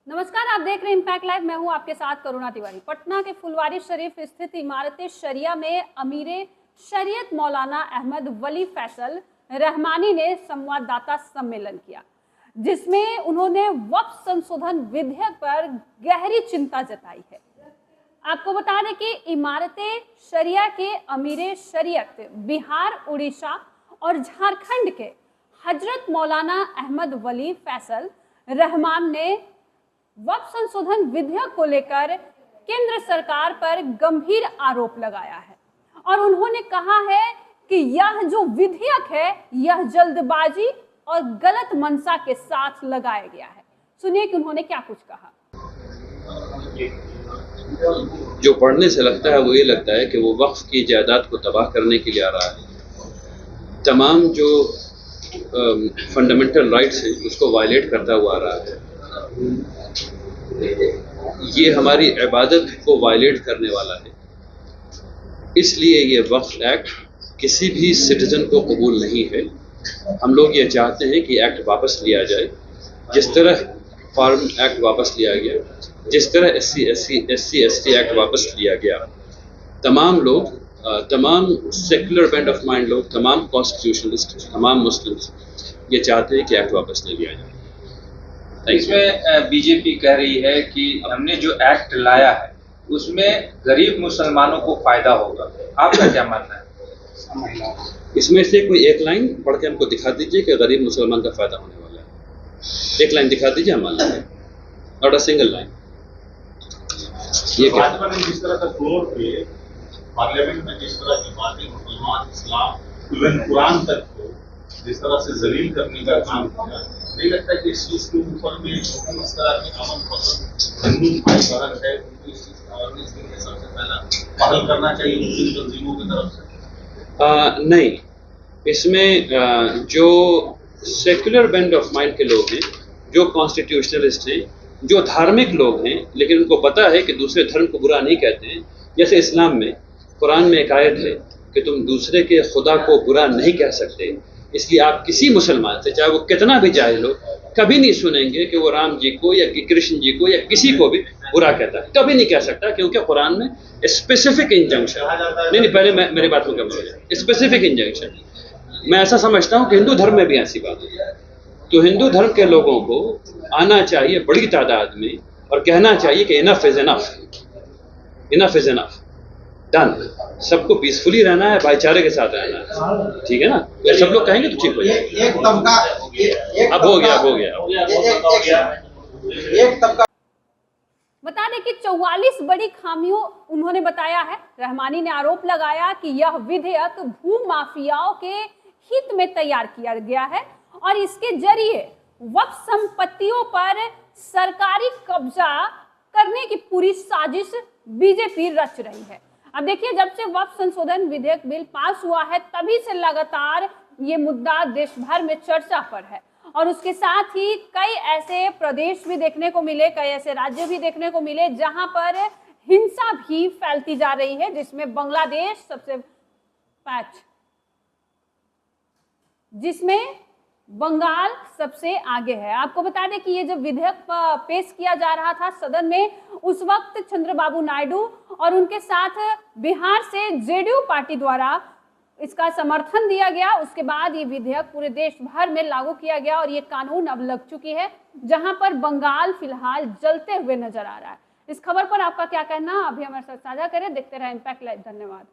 नमस्कार, आप देख रहे हैं इम्पैक्ट लाइव। मैं हूं आपके साथ करुणा तिवारी। पटना के फुलवारी शरीफ स्थित इमारत शरिया में अमीर शरीयत मौलाना अहमद वली फैसल रहमानी ने संवाददाता सम्मेलन किया, जिसमें उन्होंने वक्फ संशोधन विधेयक पर गहरी चिंता जताई है। आपको बता दें कि इमारत शरिया के अमीर शरीयत बिहार, उड़ीसा और झारखंड के हजरत मौलाना अहमद वली फैसल रहमान ने वक्फ संशोधन विधेयक को लेकर केंद्र सरकार पर गंभीर आरोप लगाया है और उन्होंने कहा है कि यह जो विधेयक है यह जल्दबाजी और गलत मंशा के साथ लगाया गया है। सुनिए कि उन्होंने क्या कुछ कहा। जो पढ़ने से लगता है वो ये लगता है कि वो वक्फ की जायदाद को तबाह करने के लिए आ रहा है। तमाम जो फंडामेंटल राइट्स हैं उसको वायलेट करता हुआ आ रहा है। ये हमारी इबादत को वायलेट करने वाला है। इसलिए ये वक्फ एक्ट किसी भी सिटीजन को कबूल नहीं है। हम लोग ये चाहते हैं कि एक्ट वापस लिया जाए, जिस तरह फार्म एक्ट वापस लिया गया, जिस तरह SC/ST एक्ट वापस लिया गया। तमाम लोग, तमाम सेकुलर बेंट ऑफ माइंड लोग, तमाम कॉन्स्टिट्यूशनलिस्ट, तमाम मुस्लिम्स ये चाहते हैं कि एक्ट वापस ले लिया जाए। इसमें बीजेपी कह रही है कि हमने जो एक्ट लाया है उसमें गरीब मुसलमानों को फायदा होगा। आपका क्या मानना है? इसमें से कोई एक लाइन पढ़ के हमको दिखा दीजिए कि गरीब मुसलमान का फायदा होने वाला है। एक लाइन दिखा दीजिए हमारे लिए, नॉट अ सिंगल लाइन। ये क्या जिस तरह का फ्लोर पे पार्लियामेंट में जिस तरह की बातें मुसलमान, इस्लाम, इवन कुरान तक को जिस तरह से जलील करने का काम किया, नहीं लगता कि इस चीज के ऊपर में इस तरह की अमन पसंद हिंदू भाईचारा है, उनको इस चीज का अवेयरनेस के लिए सबसे पहला पहल करना चाहिए मुस्लिम तंजीमों की तरफ से? नहीं, इसमें जो सेक्युलर बेंट ऑफ माइंड के लोग हैं, जो कॉन्स्टिट्यूशनलिस्ट हैं, जो धार्मिक लोग हैं, लेकिन उनको पता है कि दूसरे धर्म को बुरा नहीं कहते हैं। जैसे इस्लाम में कुरान में एक आयत है कि तुम दूसरे के खुदा को बुरा नहीं कह सकते। इसलिए आप किसी मुसलमान से, चाहे वो कितना भी जाहिल हो, कभी नहीं सुनेंगे कि वो राम जी को या कि कृष्ण जी को या किसी को भी बुरा कहता है। कभी नहीं कह सकता, क्योंकि कुरान में स्पेसिफिक इंजंक्शन, नहीं पहले मेरी बात को कम, स्पेसिफिक इंजंक्शन। मैं ऐसा समझता हूँ कि हिंदू धर्म में भी ऐसी बात है। तो हिंदू धर्म के लोगों को आना चाहिए बड़ी तादाद में और कहना चाहिए कि enough is enough, enough is enough, done. सबको पीसफुली रहना है, भाईचारे के साथ रहना है, ठीक है ना? तो सब लोग कहेंगे तो ठीक हो जाएगा। अब हो गया। बता दें कि 44 बड़ी खामियों उन्होंने बताया है। रहमानी ने आरोप लगाया कि यह विधेयक भू माफियाओं के हित में तैयार किया गया है और इसके जरिए वक्फ संपत्तियों पर सरकारी कब्जा करने की पूरी साजिश बीजेपी रच रही है। अब देखिए, जब से वक्फ संशोधन विधेयक बिल पास हुआ है तभी से लगातार ये मुद्दा देश भर में चर्चा पर है और उसके साथ ही कई ऐसे प्रदेश भी देखने को मिले, कई ऐसे राज्य भी देखने को मिले जहां पर हिंसा भी फैलती जा रही है, जिसमें बांग्लादेश सबसे जिसमें बंगाल सबसे आगे है। आपको बता दें कि ये जब विधेयक पेश किया जा रहा था सदन में, उस वक्त चंद्रबाबू नायडू और उनके साथ बिहार से जेडीयू पार्टी द्वारा इसका समर्थन दिया गया। उसके बाद ये विधेयक पूरे देश भर में लागू किया गया और ये कानून अब लग चुकी है, जहां पर बंगाल फिलहाल जलते हुए नजर आ रहा है। इस खबर पर आपका क्या कहना, अभी हमारे साथ साझा करें। देखते रहे इम्पैक्ट लाइव। धन्यवाद।